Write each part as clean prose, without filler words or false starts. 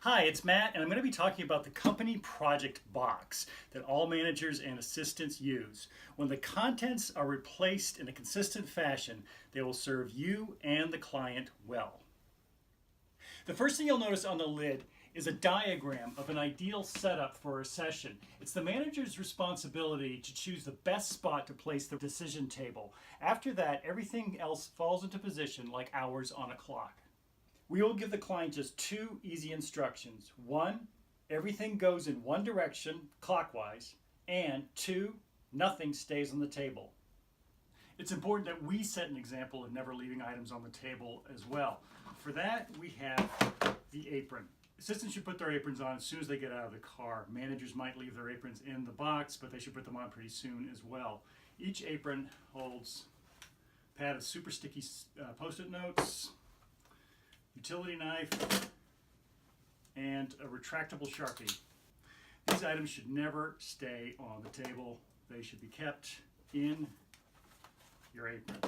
Hi, it's Matt, and I'm going to be talking about the company project box that all managers and assistants use. When the contents are replaced in a consistent fashion, they will serve you and the client well. The first thing you'll notice on the lid is a diagram of an ideal setup for a session. It's the manager's responsibility to choose the best spot to place the decision table. After that, everything else falls into position like hours on a clock. We will give the client just two easy instructions. One, everything goes in one direction, clockwise, and two, nothing stays on the table. It's important that we set an example of never leaving items on the table as well. For that, we have the apron. Assistants should put their aprons on as soon as they get out of the car. Managers might leave their aprons in the box, but they should put them on pretty soon as well. Each apron holds a pad of super sticky Post-it notes, utility knife, and a retractable Sharpie. These items should never stay on the table. They should be kept in your apron.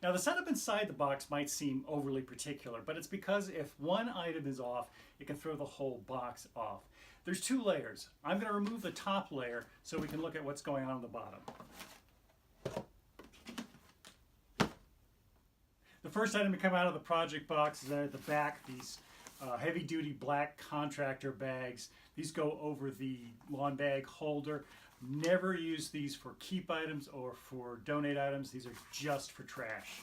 Now, the setup inside the box might seem overly particular, but it's because if one item is off, it can throw the whole box off. There's two layers. I'm going to remove the top layer so we can look at what's going on the bottom. The first item to come out of the project box is at the back, these heavy-duty black contractor bags. These go over the lawn bag holder. Never use these for keep items or for donate items. These are just for trash.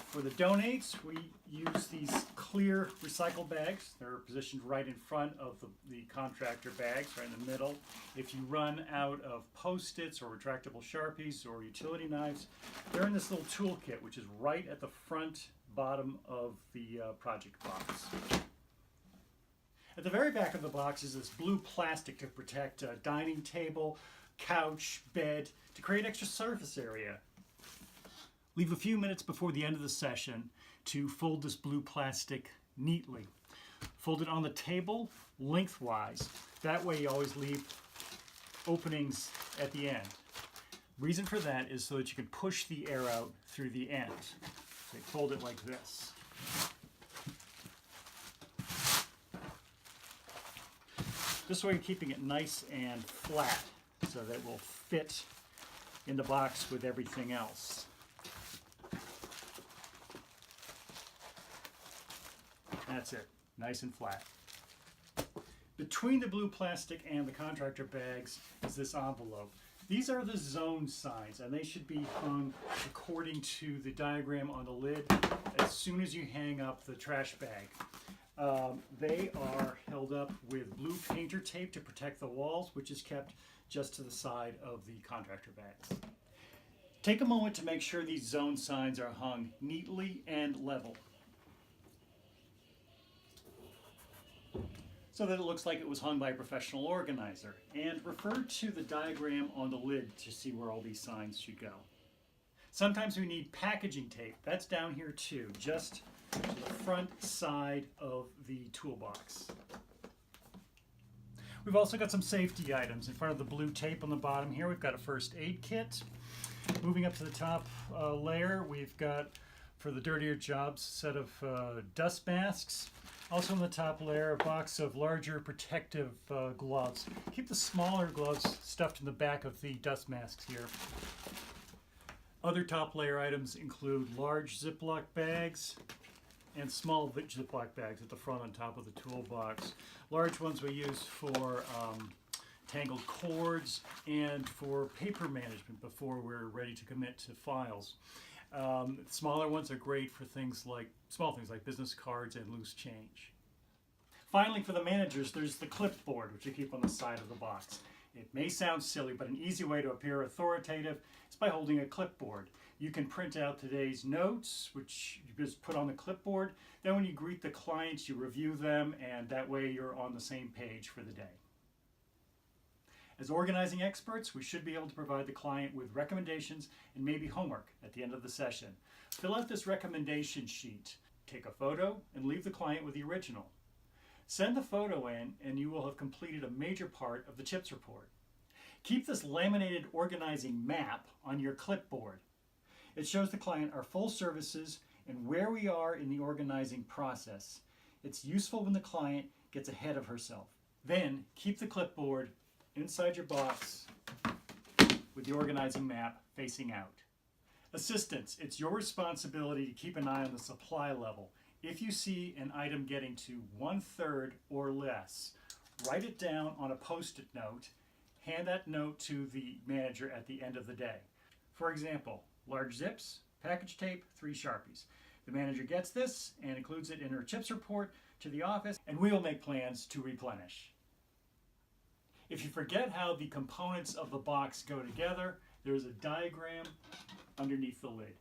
For the donates, we use these clear recycle bags. They're positioned right in front of the contractor bags, right in the middle. If you run out of Post-its or retractable Sharpies or utility knives, they're in this little toolkit, which is right at the front bottom of the project box. At the very back of the box is this blue plastic to protect a dining table, couch, bed, to create extra surface area. Leave a few minutes before the end of the session to fold this blue plastic neatly. Fold it on the table lengthwise. That way you always leave openings at the end. Reason for that is so that you can push the air out through the end. So you fold it like this. This way you're keeping it nice and flat so that it will fit in the box with everything else. That's it, nice and flat. Between the blue plastic and the contractor bags is this envelope. These are the zone signs, and they should be hung according to the diagram on the lid as soon as you hang up the trash bag. They are held up with blue painter tape to protect the walls, which is kept just to the side of the contractor bags. Take a moment to make sure these zone signs are hung neatly and level, so that it looks like it was hung by a professional organizer. And refer to the diagram on the lid to see where all these signs should go. Sometimes we need packaging tape. That's down here too, just to the front side of the toolbox. We've also got some safety items in front of the blue tape on the bottom here. We've got a first aid kit. Moving up to the top layer, we've got, for the dirtier jobs, a set of dust masks. Also on the top layer, a box of larger protective gloves. Keep the smaller gloves stuffed in the back of the dust masks here. Other top layer items include large Ziploc bags and small Ziploc bags at the front on top of the toolbox. Large ones we use for tangled cords and for paper management before we're ready to commit to files. Smaller ones are great for small things like business cards and loose change. Finally, for the managers, there's the clipboard, which you keep on the side of the box. It may sound silly, but an easy way to appear authoritative is by holding a clipboard. You can print out today's notes, which you just put on the clipboard. Then when you greet the clients, you review them, and that way you're on the same page for the day. As organizing experts, we should be able to provide the client with recommendations and maybe homework at the end of the session. Fill out this recommendation sheet, take a photo, and leave the client with the original. Send the photo in, and you will have completed a major part of the CHIPS report. Keep this laminated organizing map on your clipboard. It shows the client our full services and where we are in the organizing process. It's useful when the client gets ahead of herself. Then keep the clipboard inside your box with the organizing map facing out. Assistants, it's your responsibility to keep an eye on the supply level. If you see an item getting to 1/3 or less, write it down on a post-it note. Hand that note to the manager at the end of the day. For example, large zips, package tape, 3 Sharpies. The manager gets this and includes it in her CHIPS report to the office, and we will make plans to replenish. If you forget how the components of the box go together, there is a diagram underneath the lid.